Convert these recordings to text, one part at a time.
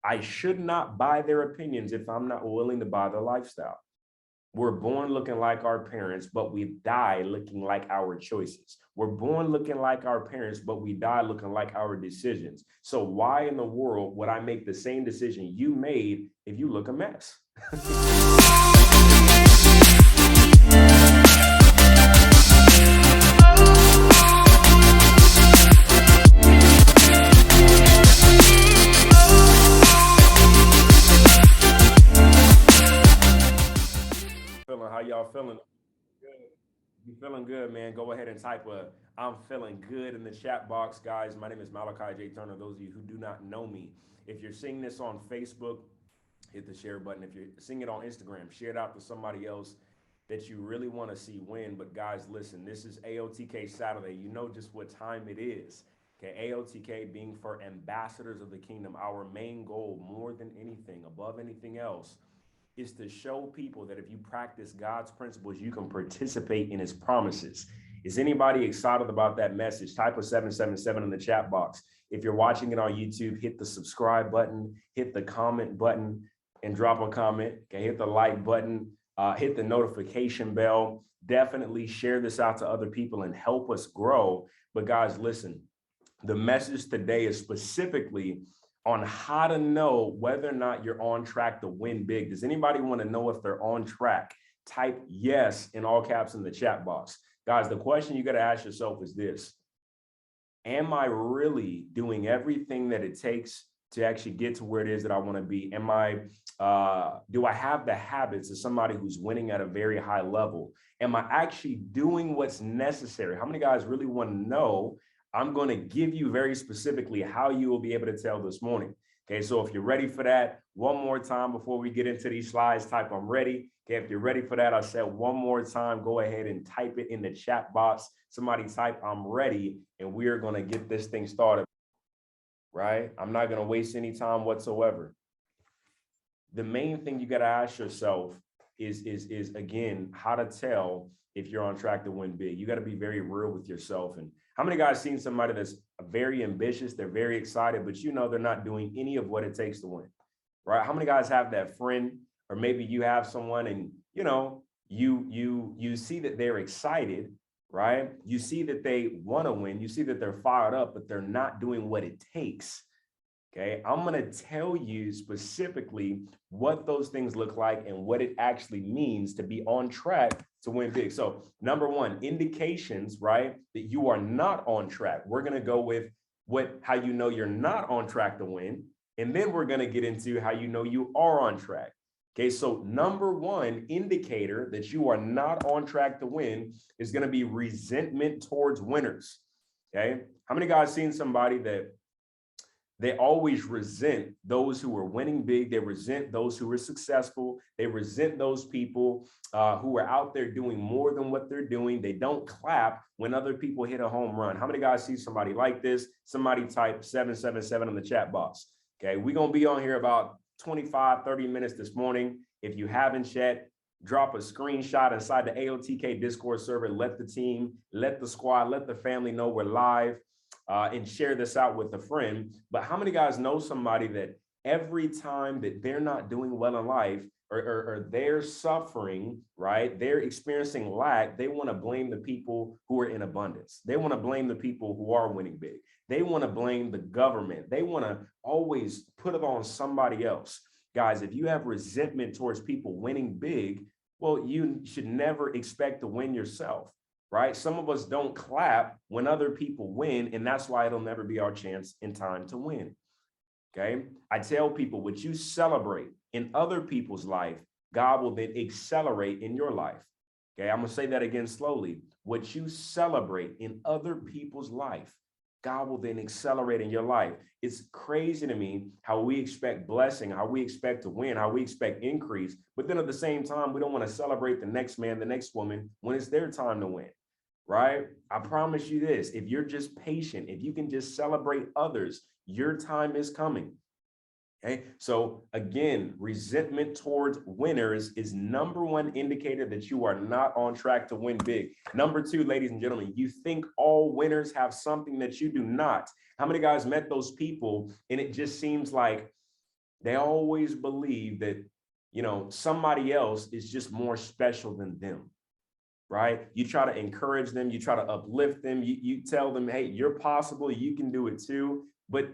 I should not buy their opinions if I'm not willing to buy their lifestyle. We're born looking like our parents, but we die looking like our choices. We're born looking like our parents, but we die looking like our decisions. So why in the world would I make the same decision you made if you look a mess? Feeling how y'all feeling? Good. If you feeling good, man, go ahead and type a "I'm feeling good" in the chat box, guys. My name is Malachi J. Turner. Those of you who do not know me, if you're seeing this on Facebook, hit the share button. If you're seeing it on Instagram, share it out to somebody else that you really want to see win. But guys, listen, this is AOTK Saturday. You know just what time it is. Okay, AOTK being for ambassadors of the kingdom. Our main goal, more than anything, above anything else, is to show people that if you practice God's principles, you can participate in his promises. Is anybody excited about that message? Type a 777 in the chat box. If you're watching it on YouTube, hit the subscribe button, hit the comment button, and drop a comment. Okay, hit the like button, hit the notification bell. Definitely share this out to other people and help us grow. But guys, listen, the message today is specifically on how to know whether or not you're on track to win big. Does anybody want to know if they're on track? Type yes in all caps in the chat box. Guys, the question you got to ask yourself is this: am I really doing everything that it takes to actually get to where it is that I want to be? Do I have the habits of somebody who's winning at a very high level? Am I actually doing what's necessary? How many guys really want to know? I'm going to give you very specifically how you will be able to tell this morning. Okay, so if you're ready for that, one more time before we get into these slides, type "I'm ready." Okay, if you're ready for that, I said one more time, go ahead and type it in the chat box. Somebody type "I'm ready," and we are going to get this thing started, right? I'm not going to waste any time whatsoever. The main thing you got to ask yourself is again, how to tell if you're on track to win big. You got to be very real with yourself. And how many guys seen somebody that's very ambitious, they're very excited, but you know they're not doing any of what it takes to win, right? How many guys have that friend, or maybe you have someone and you know you see that they're excited, right? You see that they want to win, you see that they're fired up, but they're not doing what it takes. Okay, I'm going to tell you specifically what those things look like and what it actually means to be on track to win big. So, number one, indications, right, that you are not on track. We're going to go with how you know you're not on track to win, and then we're going to get into how you know you are on track. Okay, so number one indicator that you are not on track to win is going to be resentment towards winners. Okay, how many guys seen somebody that they always resent those who are winning big? They resent those who are successful. They resent those people who are out there doing more than what they're doing. They don't clap when other people hit a home run. How many guys see somebody like this? Somebody type 777 in the chat box. Okay, we're going to be on here about 25, 30 minutes this morning. If you haven't yet, drop a screenshot inside the AOTK Discord server. Let the team, let the squad, let the family know we're live. And share this out with a friend. But how many guys know somebody that every time that they're not doing well in life, or they're suffering, right? They're experiencing lack. They want to blame the people who are in abundance. They want to blame the people who are winning big. They want to blame the government. They want to always put it on somebody else. Guys, if you have resentment towards people winning big, well, you should never expect to win yourself, right? Some of us don't clap when other people win, and that's why it'll never be our chance in time to win. Okay. I tell people, what you celebrate in other people's life, God will then accelerate in your life. Okay. I'm going to say that again slowly. What you celebrate in other people's life, God will then accelerate in your life. It's crazy to me how we expect blessing, how we expect to win, how we expect increase. But then at the same time, we don't want to celebrate the next man, the next woman when it's their time to win. Right? I promise you this, if you're just patient, if you can just celebrate others, your time is coming. Okay. So again, resentment towards winners is number one indicator that you are not on track to win big. Number two, ladies and gentlemen, you think all winners have something that you do not. How many guys met those people and it just seems like They always believe that, somebody else is just more special than them, right? You try to encourage them, you try to uplift them, you tell them, hey, you're possible, you can do it too. But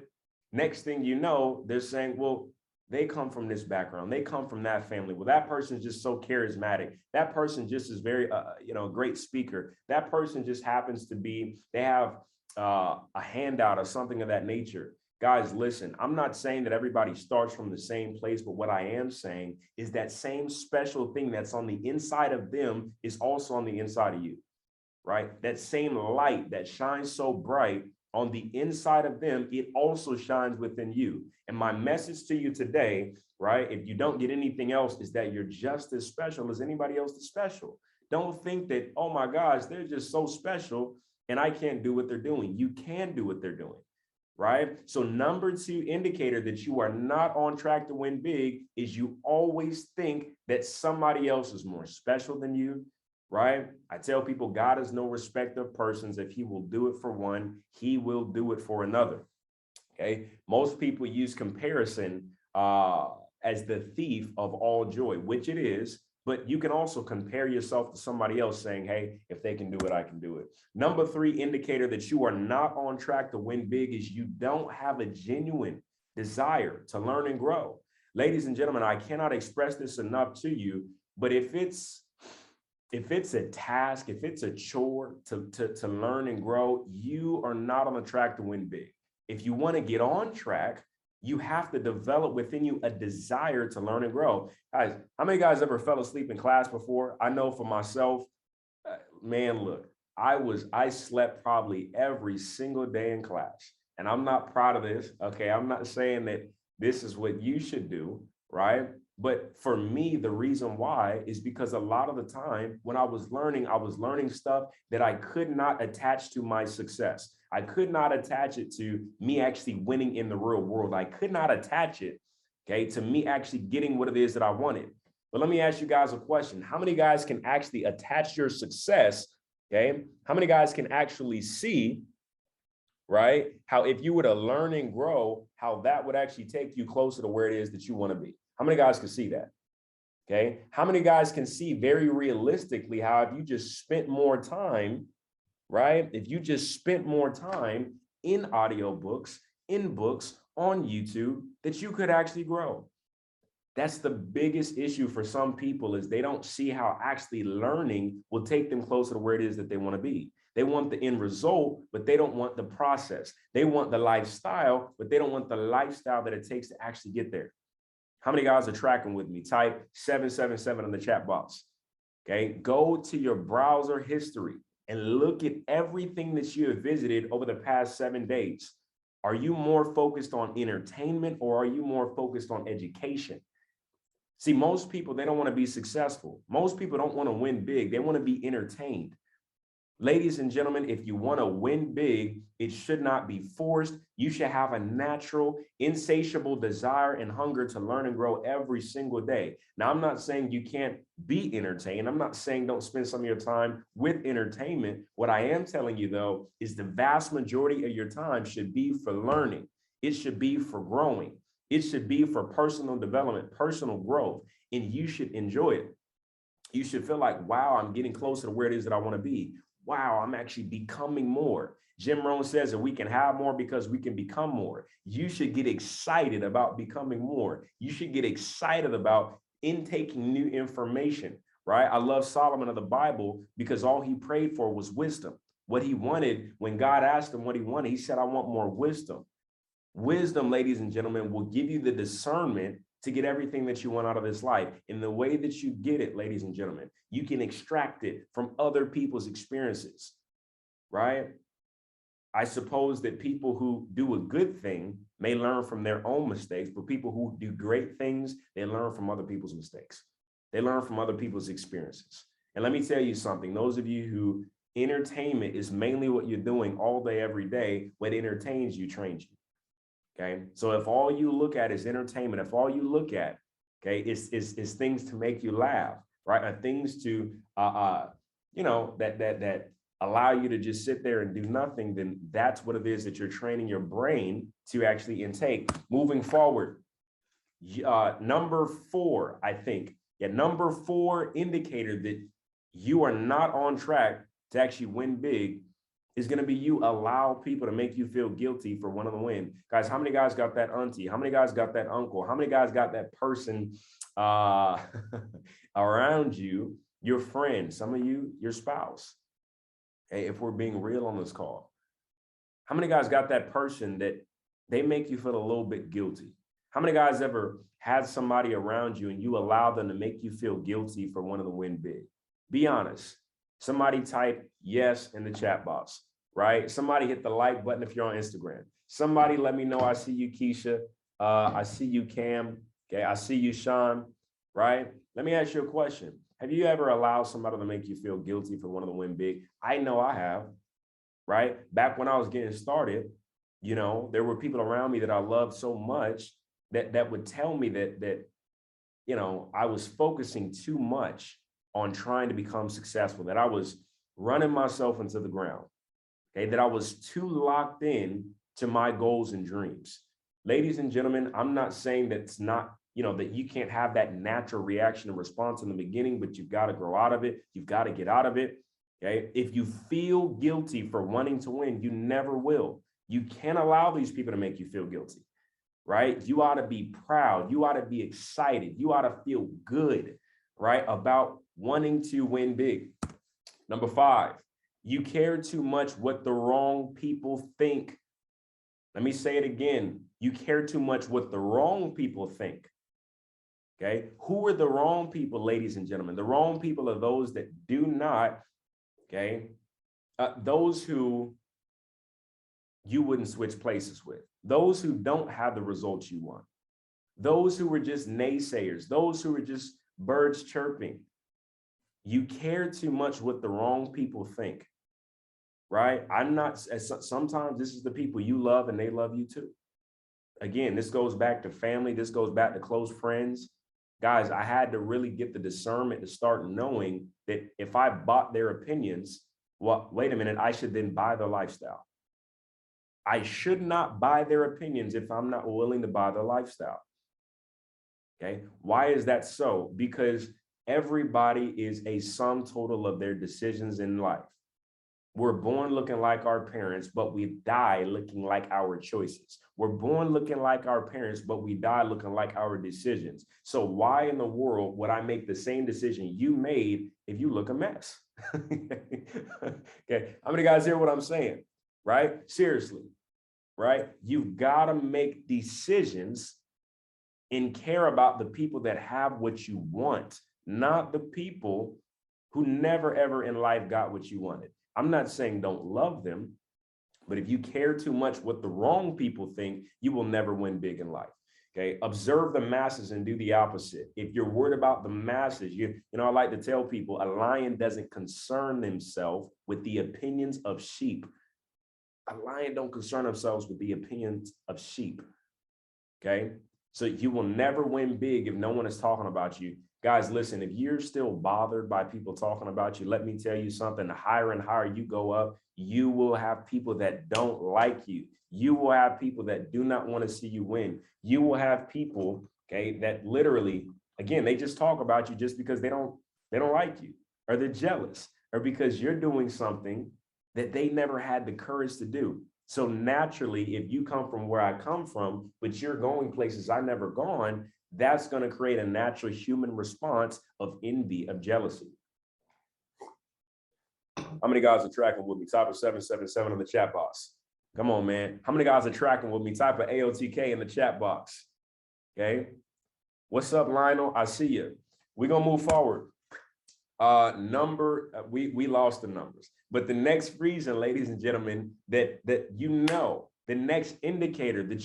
next thing you know, they're saying, well, they come from this background, they come from that family. Well, that person's just so charismatic. That person just is very, great speaker. That person just happens to be, they have a handout or something of that nature. Guys, listen, I'm not saying that everybody starts from the same place, but what I am saying is that same special thing that's on the inside of them is also on the inside of you, right? That same light that shines so bright on the inside of them, it also shines within you. And my message to you today, right, if you don't get anything else, is that you're just as special as anybody else is special. Don't think that, oh my gosh, they're just so special and I can't do what they're doing. You can do what they're doing, right? So number 2 indicator that you are not on track to win big is you always think that somebody else is more special than you, right? I tell people God is no respecter of persons. If he will do it for one, he will do it for another. Okay. Most people use comparison as the thief of all joy, which it is, but you can also compare yourself to somebody else saying, hey, if they can do it, I can do it. Number 3 indicator that you are not on track to win big is you don't have a genuine desire to learn and grow. Ladies and gentlemen, I cannot express this enough to you, but if it's a task, if it's a chore to learn and grow, you are not on the track to win big. If you want to get on track, you have to develop within you a desire to learn and grow. Guys, how many guys ever fell asleep in class before? I know for myself, man, look, I slept probably every single day in class. And I'm not proud of this. Okay. I'm not saying that this is what you should do, right? But for me, the reason why is because a lot of the time when I was learning stuff that I could not attach to my success. I could not attach it to me actually winning in the real world. I could not attach it, okay, to me actually getting what it is that I wanted. But let me ask you guys a question. How many guys can actually attach your success, okay? How many guys can actually see, right, how if you were to learn and grow, how that would actually take you closer to where it is that you want to be? How many guys can see that? Okay. How many guys can see very realistically how if you just spent more time, right? If you just spent more time in audiobooks, in books, on YouTube, that you could actually grow. That's the biggest issue for some people is they don't see how actually learning will take them closer to where it is that they want to be. They want the end result, but they don't want the process. They want the lifestyle, but they don't want the lifestyle that it takes to actually get there. How many guys are tracking with me? Type 777 in the chat box. Okay, go to your browser history and look at everything that you have visited over the past 7 days. Are you more focused on entertainment or are you more focused on education? See, most people, they don't want to be successful. Most people don't want to win big. They want to be entertained. Ladies and gentlemen, if you want to win big, it should not be forced. You should have a natural, insatiable desire and hunger to learn and grow every single day. Now, I'm not saying you can't be entertained. I'm not saying don't spend some of your time with entertainment. What I am telling you, though, is the vast majority of your time should be for learning. It should be for growing. It should be for personal development, personal growth, and you should enjoy it. You should feel like, wow, I'm getting closer to where it is that I want to be. Wow, I'm actually becoming more. Jim Rohn says that we can have more because we can become more. You should get excited about becoming more. You should get excited about intaking new information, right? I love Solomon of the Bible because all he prayed for was wisdom. What he wanted, when God asked him what he wanted, he said, I want more wisdom. Wisdom, ladies and gentlemen, will give you the discernment to get everything that you want out of this life. In the way that you get it, ladies and gentlemen, you can extract it from other people's experiences, right? I suppose that people who do a good thing may learn from their own mistakes, but people who do great things, they learn from other people's mistakes. They learn from other people's experiences. And let me tell you something, those of you who entertainment is mainly what you're doing all day, every day, what entertains you, trains you. Okay. So if all you look at is entertainment, if all you look at, okay, is things to make you laugh, right? Or things to, that allow you to just sit there and do nothing, then that's what it is that you're training your brain to actually intake. Moving forward, Number four, I think. Yeah, number four indicator that you are not on track to actually win big is going to be you allow people to make you feel guilty for wanting to win. Guys, how many guys got that auntie? How many guys got that uncle? How many guys got that person uh, around you, your friend, some of you, your spouse? Hey, if we're being real on this call, how many guys got that person that they make you feel a little bit guilty? How many guys ever had somebody around you and you allow them to make you feel guilty for wanting to win big? Be honest. Somebody type yes in the chat box, right? Somebody hit the like button if you're on Instagram. Somebody let me know I see you, Keisha. I see you, Cam. Okay, I see you, Sean, right? Let me ask you a question. Have you ever allowed somebody to make you feel guilty for wanting to win big? I know I have, right? Back when I was getting started, there were people around me that I loved so much that would tell me that I was focusing too much on trying to become successful, that I was running myself into the ground, okay, that I was too locked in to my goals and dreams. Ladies and gentlemen, I'm not saying that's not, that you can't have that natural reaction and response in the beginning, but you've got to grow out of it. You've got to get out of it. Okay. If you feel guilty for wanting to win, you never will. You can't allow these people to make you feel guilty, right? You ought to be proud. You ought to be excited. You ought to feel good, right, about wanting to win big. Number five, you care too much what the wrong people think. Let me say it again. You care too much what the wrong people think. Okay. Who are the wrong people, ladies and gentlemen? The wrong people are those that do not, okay, those who you wouldn't switch places with, those who don't have the results you want, those who were just naysayers, those who were just birds chirping. You care too much what the wrong people think, right? Sometimes this is the people you love and they love you too. Again, this goes back to family. This goes back to close friends. Guys, I had to really get the discernment to start knowing that if I bought their opinions, well, wait a minute, I should then buy their lifestyle. I should not buy their opinions if I'm not willing to buy their lifestyle. Okay. Why is that so? Because everybody is a sum total of their decisions in life. We're born looking like our parents, but we die looking like our choices. We're born looking like our parents, but we die looking like our decisions. So why in the world would I make the same decision you made if you look a mess? Okay. How many guys hear what I'm saying? Right? Seriously, right? You've got to make decisions and care about the people that have what you want, not the people who never ever in life got what you wanted. I'm not saying don't love them, but if you care too much what the wrong people think, you will never win big in life. Okay. Observe the masses and do the opposite. If you're worried about the masses, I like to tell people a lion doesn't concern himself with the opinions of sheep. A lion don't concern themselves with the opinions of sheep. Okay. So you will never win big if no one is talking about you. Guys, listen, if you're still bothered by people talking about you, let me tell you something. The higher and higher you go up, you will have people that don't like you. You will have people that do not want to see you win. You will have people, okay, that literally, again, they just talk about you just because they don't like you, or they're jealous, or because you're doing something that they never had the courage to do. So naturally, if you come from where I come from, but you're going places I've never gone, that's going to create a natural human response of envy, of jealousy. How many guys are tracking with me? Type of 777 in the chat box. Come on, man. How many guys are tracking with me? Type of AOTK in the chat box. Okay. What's up, Lionel? I see you. We're going to move forward. We lost the numbers, but the next reason, ladies and gentlemen, that the next indicator that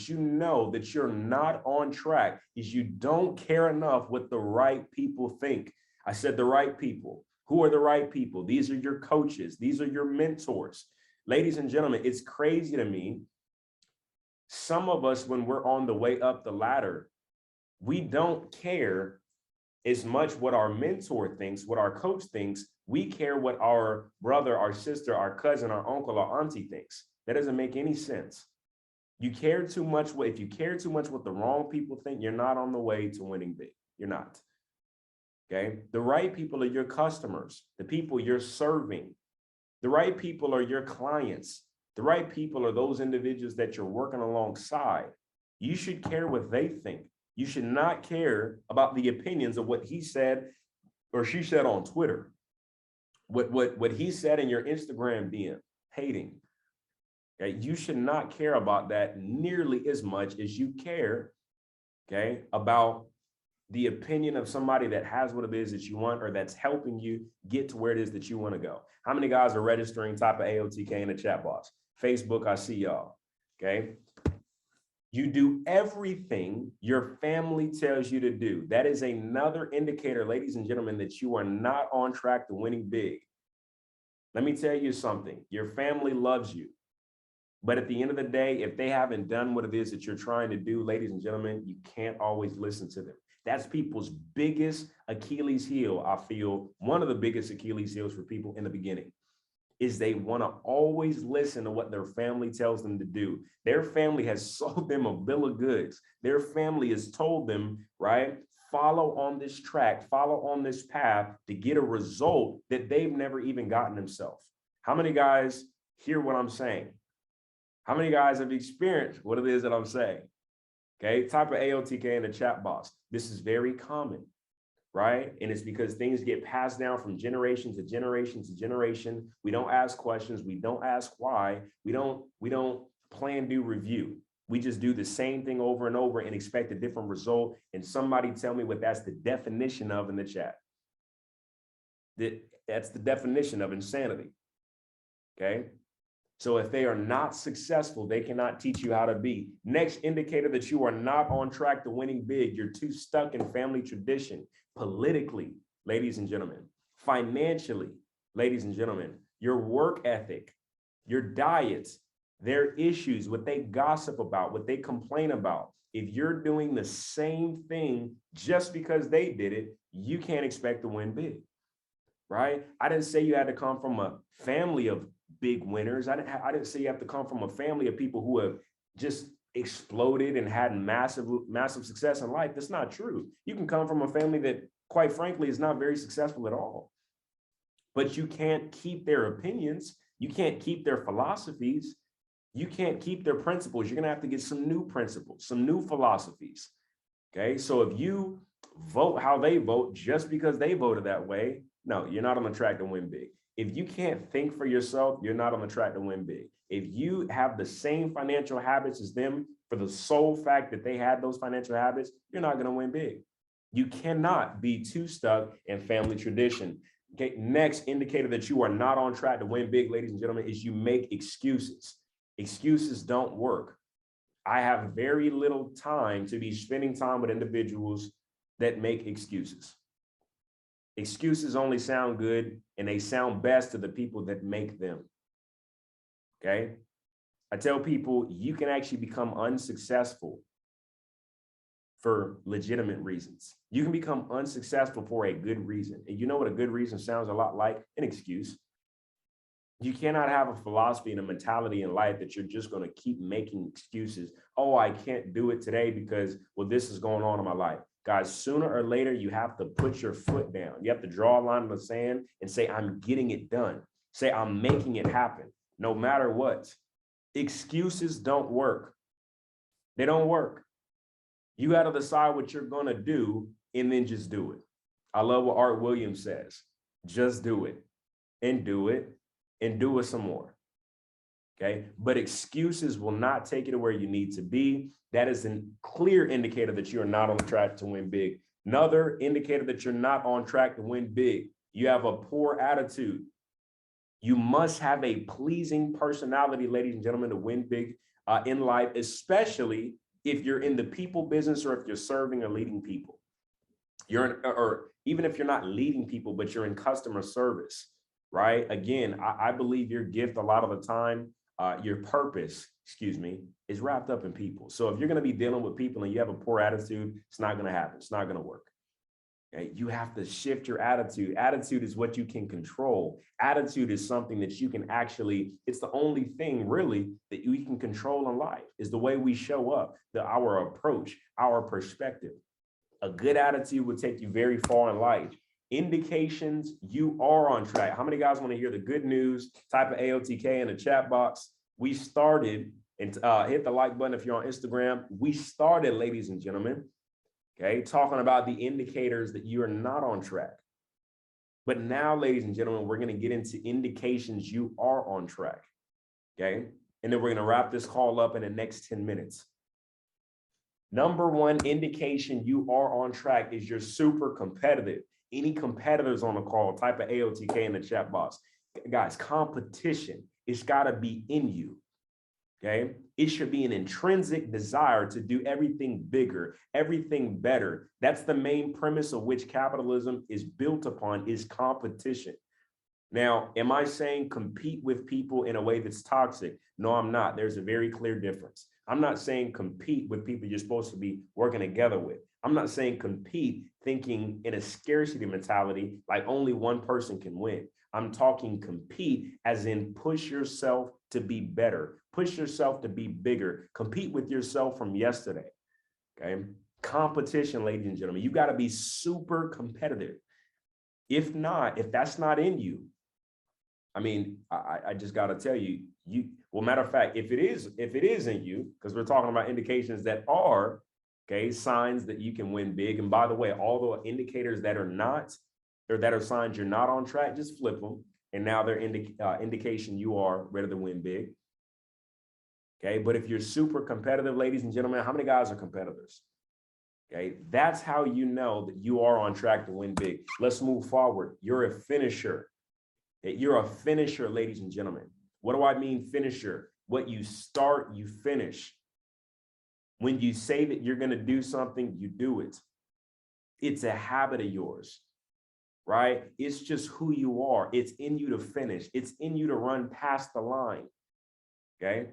that you're not on track is you don't care enough what the right people think. I said the right people. Who are the right people? These are your coaches. These are your mentors. Ladies and gentlemen, it's crazy to me. Some of us, when we're on the way up the ladder, we don't care as much what our mentor thinks, what our coach thinks. We care what our brother, our sister, our cousin, our uncle, our auntie thinks. That doesn't make any sense. You care too much. If you care too much what the wrong people think, you're not on the way to winning big. You're not. Okay. The right people are your customers, the people you're serving. The right people are your clients. The right people are those individuals that you're working alongside. You should care what they think. You should not care about the opinions of what he said or she said on Twitter. What he said in your Instagram DM, hating. Okay, you should not care about that nearly as much as you care, okay, about the opinion of somebody that has what it is that you want or that's helping you get to where it is that you want to go. How many guys are registering type of AOTK in the chat box? Facebook, I see y'all. Okay. You do everything your family tells you to do. That is another indicator, ladies and gentlemen, that you are not on track to winning big. Let me tell you something. Your family loves you. But at the end of the day, if they haven't done what it is that you're trying to do, ladies and gentlemen, you can't always listen to them. That's people's biggest Achilles heel. I feel one of the biggest Achilles heels for people in the beginning is they want to always listen to what their family tells them to do. Their family has sold them a bill of goods. Their family has told them, right, follow on this track, follow on this path to get a result that they've never even gotten themselves. How many guys hear what I'm saying? How many guys have experienced what it is that I'm saying? Okay, type of AOTK in the chat box. This is very common, right? And it's because things get passed down from generation to generation to generation. We don't ask questions. We don't ask why. We don't plan, do, review. We just do the same thing over and over and expect a different result. And somebody tell me what that's the definition of in the chat. That's the definition of insanity, okay? So if they are not successful, they cannot teach you how to be. Next indicator that you are not on track to winning big, you're too stuck in family tradition, politically, ladies and gentlemen, financially, ladies and gentlemen, your work ethic, your diets, their issues, what they gossip about, what they complain about. If you're doing the same thing just because they did it, you can't expect to win big, right? I didn't say you had to come from a family of big winners. I didn't say you have to come from a family of people who have just exploded and had massive success in life. That's not true. You can come from a family that, quite frankly, is not very successful at all. But you can't keep their opinions. You can't keep their philosophies. You can't keep their principles. You're going to have to get some new principles, some new philosophies. Okay. So if you vote how they vote just because they voted that way, no, you're not on the track to win big. If you can't think for yourself, you're not on the track to win big. If you have the same financial habits as them for the sole fact that they had those financial habits, you're not going to win big. You cannot be too stuck in family tradition. Okay, next indicator that you are not on track to win big, ladies and gentlemen, is you make excuses. Excuses don't work. I have very little time to be spending time with individuals that make excuses. Excuses only sound good and they sound best to the people that make them. Okay. I tell people you can actually become unsuccessful for legitimate reasons. You can become unsuccessful for a good reason. And you know what a good reason sounds a lot like? An excuse. You cannot have a philosophy and a mentality in life that you're just going to keep making excuses. Oh, I can't do it today because, well, this is going on in my life. Guys, sooner or later, you have to put your foot down. You have to draw a line in the sand and say, I'm getting it done. Say, I'm making it happen, no matter what. Excuses don't work. They don't work. You got to decide what you're going to do and then just do it. I love what Art Williams says. Just do it and do it and do it some more. Okay. But excuses will not take you to where you need to be. That is a clear indicator that you are not on track to win big. Another indicator that you're not on track to win big. You have a poor attitude. You must have a pleasing personality, ladies and gentlemen, to win big in life, especially if you're in the people business or if you're serving or leading people. Or even if you're not leading people, but you're in customer service, right? Again, I believe your gift a lot of the time, your purpose, is wrapped up in people. So if you're going to be dealing with people and you have a poor attitude, it's not going to happen. It's not going to work. Okay? You have to shift your attitude. Attitude is what you can control. Attitude is something that you can actually, it's the only thing really that you can control in life, is the way we show up, our approach, our perspective. A good attitude would take you very far in life. Indications you are on track. How many guys want to hear the good news? Type of AOTK in the chat box. We started, and hit the like button if you're on Instagram. We started, ladies and gentlemen, okay, talking about the indicators that you are not on track. But now, ladies and gentlemen, we're going to get into indications you are on track, okay? And then we're going to wrap this call up in the next 10 minutes. Number one indication you are on track is you're super competitive. Any competitors on the call, type of AOTK in the chat box. Guys, competition, it's got to be in you, okay? It should be an intrinsic desire to do everything bigger, everything better. That's the main premise of which capitalism is built upon, is competition. Now, am I saying compete with people in a way that's toxic? No, I'm not. There's a very clear difference. I'm not saying compete with people you're supposed to be working together with. I'm not saying compete thinking in a scarcity mentality, like only one person can win. I'm talking compete as in push yourself to be better, push yourself to be bigger, compete with yourself from yesterday, okay? Competition, ladies and gentlemen, you got to be super competitive. If not, if that's not in you, I mean, I just got to tell you, well, matter of fact, if it is in you, because we're talking about indications that are, okay, signs that you can win big. And by the way, all the indicators that are not, or that are signs you're not on track, just flip them. And now they're indication you are ready to win big. Okay, but if you're super competitive, ladies and gentlemen, how many guys are competitors? Okay, that's how you know that you are on track to win big. Let's move forward. You're a finisher. You're a finisher, ladies and gentlemen. What do I mean finisher? What you start, you finish. When you say that you're going to do something, you do it. It's a habit of yours, right? It's just who you are. It's in you to finish. It's in you to run past the line, okay?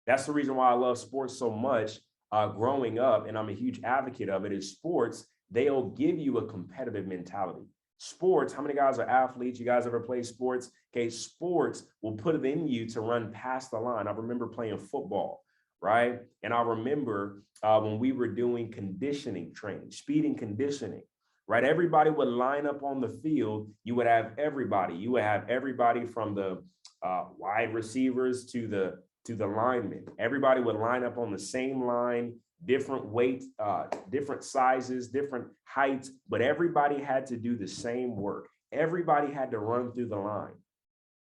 That's the reason why I love sports so much. Growing up, and I'm a huge advocate of it, is sports, they'll give you a competitive mentality. Sports, how many guys are athletes? You guys ever play sports? Okay, sports will put it in you to run past the line. I remember playing football, right? And I remember when we were doing conditioning training, speed and conditioning, right? Everybody would line up on the field. You would have everybody. You would have everybody from the wide receivers to the linemen. Everybody would line up on the same line, different weights, different sizes, different heights, but everybody had to do the same work. Everybody had to run through the line.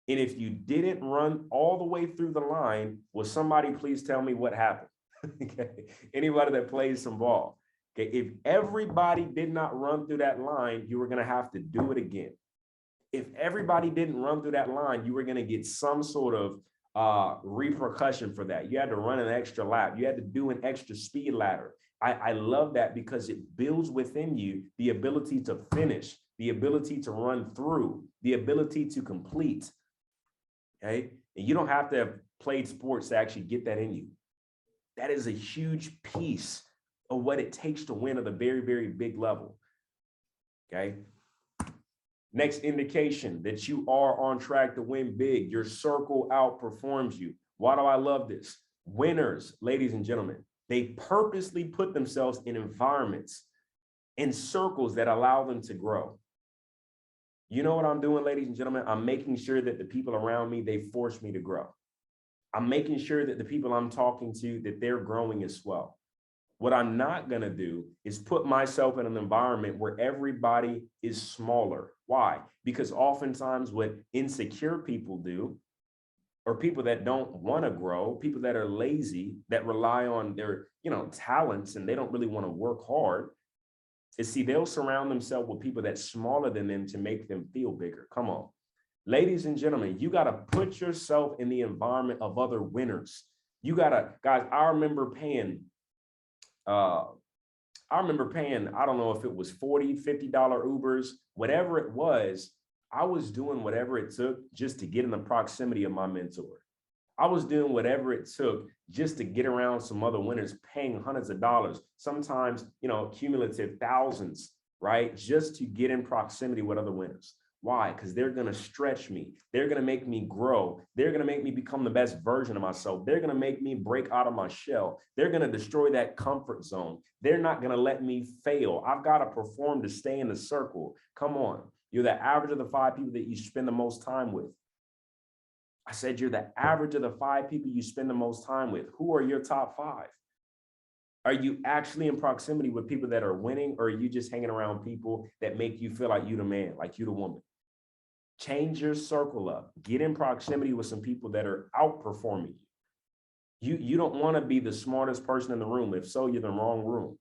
And if you didn't run all the way through the line, will somebody please tell me what happened? Okay. Anybody that plays some ball. Okay. If everybody did not run through that line, you were going to have to do it again. If everybody didn't run through that line, you were going to get some sort of repercussion for that. You had to run an extra lap. You had to do an extra speed ladder. I love that because it builds within you the ability to finish, the ability to run through, the ability to complete. Okay. And you don't have to have played sports to actually get that in you. That is a huge piece of what it takes to win at a very, very big level. Okay. Next indication that you are on track to win big, your circle outperforms you. Why do I love this? Winners, ladies and gentlemen, they purposely put themselves in environments, in circles that allow them to grow. You know what I'm doing, ladies and gentlemen? I'm making sure that the people around me, they force me to grow. I'm making sure that the people I'm talking to, that they're growing as well. What I'm not going to do is put myself in an environment where everybody is smaller. Why? Because oftentimes what insecure people do, or people that don't want to grow, people that are lazy, that rely on their, talents, and they don't really want to work hard, is they'll surround themselves with people that's smaller than them to make them feel bigger. Come on. Ladies and gentlemen, you got to put yourself in the environment of other winners. You got to, guys, I remember paying, I don't know if it was $40, $50 Ubers, whatever it was. I was doing whatever it took just to get in the proximity of my mentor. I was doing whatever it took just to get around some other winners, paying hundreds of dollars, sometimes, cumulative thousands right? Just to get in proximity with other winners. Why? Because they're going to stretch me. They're going to make me grow. They're going to make me become the best version of myself. They're going to make me break out of my shell. They're going to destroy that comfort zone. They're not going to let me fail. I've got to perform to stay in the circle. Come on. You're the average of the 5 people that you spend the most time with. I said you're the average of the 5 people you spend the most time with. Who are your top 5? Are you actually in proximity with people that are winning, or are you just hanging around people that make you feel like you the man, like you the woman? Change your circle up. Get in proximity with some people that are outperforming you. You don't want to be the smartest person in the room. If so, you're in the wrong room.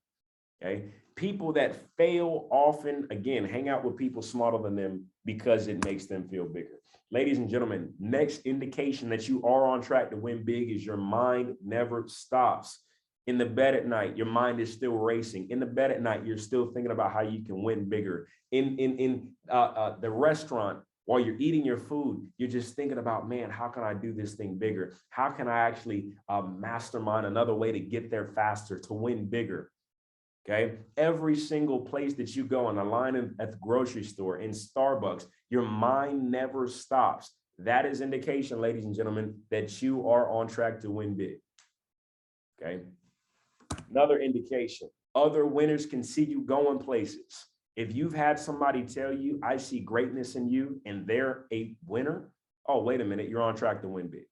Okay. People that fail often, again, hang out with people smarter than them because it makes them feel bigger. Ladies and gentlemen, next indication that you are on track to win big is your mind never stops. In the bed at night, your mind is still racing. In the bed at night, you're still thinking about how you can win bigger. In the restaurant, while you're eating your food, you're just thinking about, man, how can I do this thing bigger? How can I actually mastermind another way to get there faster, to win bigger? Okay. Every single place that you go on the line at the grocery store, in Starbucks, your mind never stops. That is indication, ladies and gentlemen, that you are on track to win big. Okay. Another indication, other winners can see you going places. If you've had somebody tell you, I see greatness in you, and they're a winner, oh, wait a minute, you're on track to win big.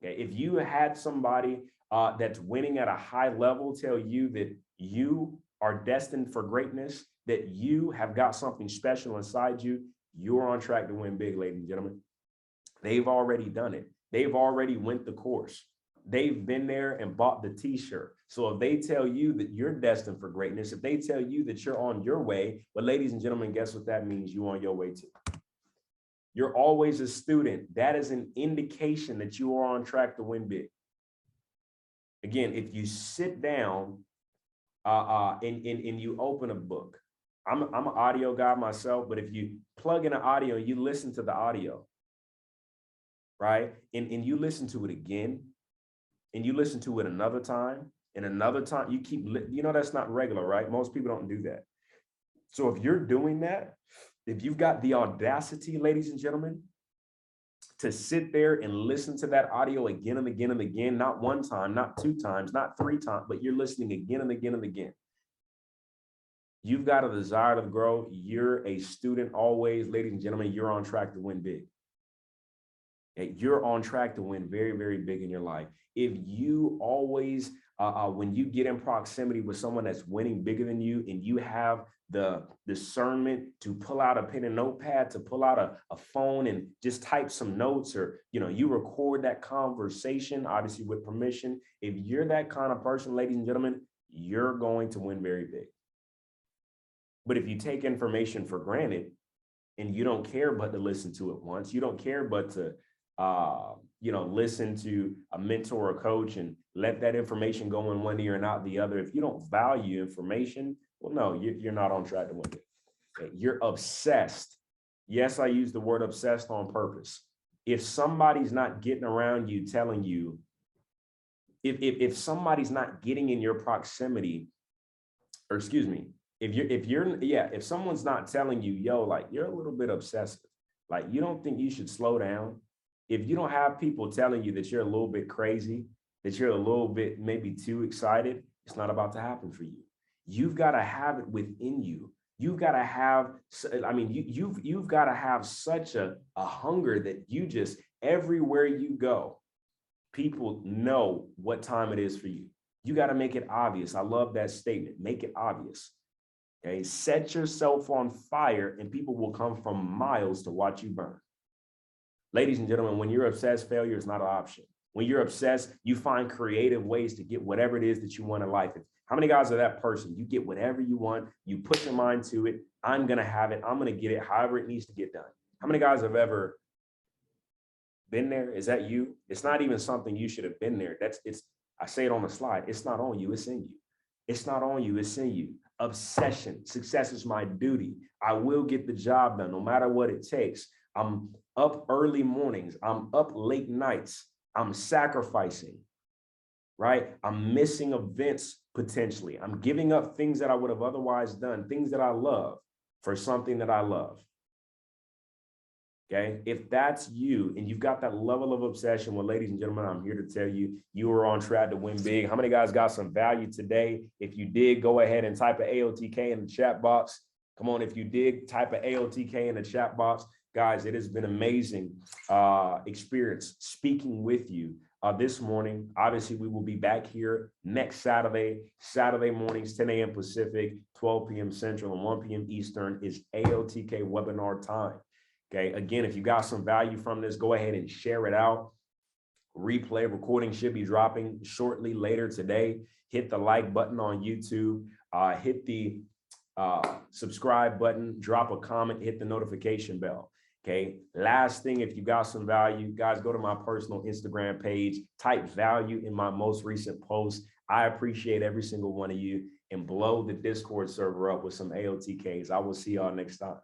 Okay. If you had somebody that's winning at a high level tell you that you are destined for greatness, that you have got something special inside you, you're on track to win big, ladies and gentlemen. They've already done it. They've already went the course. They've been there and bought the t-shirt. So if they tell you that you're destined for greatness, if they tell you that you're on your way, well, ladies and gentlemen, guess what that means? You're on your way too. You're always a student. That is an indication that you are on track to win big. Again, if you sit down and you open a book, I'm an audio guy myself, but if you plug in an audio and you listen to the audio, right, and you listen to it again, and you listen to it another time, and another time, you keep, that's not regular, right? Most people don't do that. So if you're doing that, if you've got the audacity, ladies and gentlemen, to sit there and listen to that audio again and again and again, not one time, not 2 times, not 3 times, but you're listening again and again and again. You've got a desire to grow. You're a student always, ladies and gentlemen, you're on track to win big. You're on track to win very, very big in your life. If you always, when you get in proximity with someone that's winning bigger than you, and you have the discernment to pull out a pen and notepad, to pull out a phone and just type some notes, or, you record that conversation, obviously with permission. If you're that kind of person, ladies and gentlemen, you're going to win very big. But if you take information for granted and you don't care but to listen to it once, you don't care but to listen to a mentor or coach and let that information go in one ear and out the other. If you don't value information, well, no, you're not on track to win it. Okay? You're obsessed. Yes, I use the word obsessed on purpose. If somebody's not getting around you telling you, if somebody's not getting in your proximity, or excuse me, if someone's not telling you, yo, like, you're a little bit obsessive, like, you don't think you should slow down. If you don't have people telling you that you're a little bit crazy, that you're a little bit maybe too excited, it's not about to happen for you. You've got to have it within you. You've got to have, you've got to have such a hunger that you just, everywhere you go, people know what time it is for you. You got to make it obvious. I love that statement. Make it obvious. Okay, set yourself on fire and people will come from miles to watch you burn. Ladies and gentlemen, when you're obsessed, failure is not an option. When you're obsessed, you find creative ways to get whatever it is that you want in life. How many guys are that person? You get whatever you want, you put your mind to it. I'm going to have it. I'm going to get it however it needs to get done. How many guys have ever been there? Is that you? It's not even something you should have been there. I say it on the slide. It's not on you. It's in you. It's not on you. It's in you. Obsession. Success is my duty. I will get the job done no matter what it takes. I'm up early mornings. I'm up late nights. I'm sacrificing. right? I'm missing events potentially. I'm giving up things that I would have otherwise done, things that I love for something that I love. Okay. If that's you and you've got that level of obsession, well, ladies and gentlemen, I'm here to tell you, you are on track to win big. How many guys got some value today? If you did, go ahead and type of AOTK in the chat box. Come on. If you did, type of AOTK in the chat box. Guys, it has been amazing experience speaking with you this morning. Obviously, we will be back here next Saturday mornings, 10 a.m. Pacific, 12 p.m. Central, and 1 p.m. Eastern is AOTK webinar time. Okay, again, if you got some value from this, go ahead and share it out. Replay recording should be dropping shortly later today. Hit the like button on YouTube. Hit the subscribe button. Drop a comment. Hit the notification bell. Okay, last thing, if you got some value, guys, go to my personal Instagram page. Type value in my most recent post. I appreciate every single one of you. And blow the Discord server up with some AOTKs. I will see y'all next time.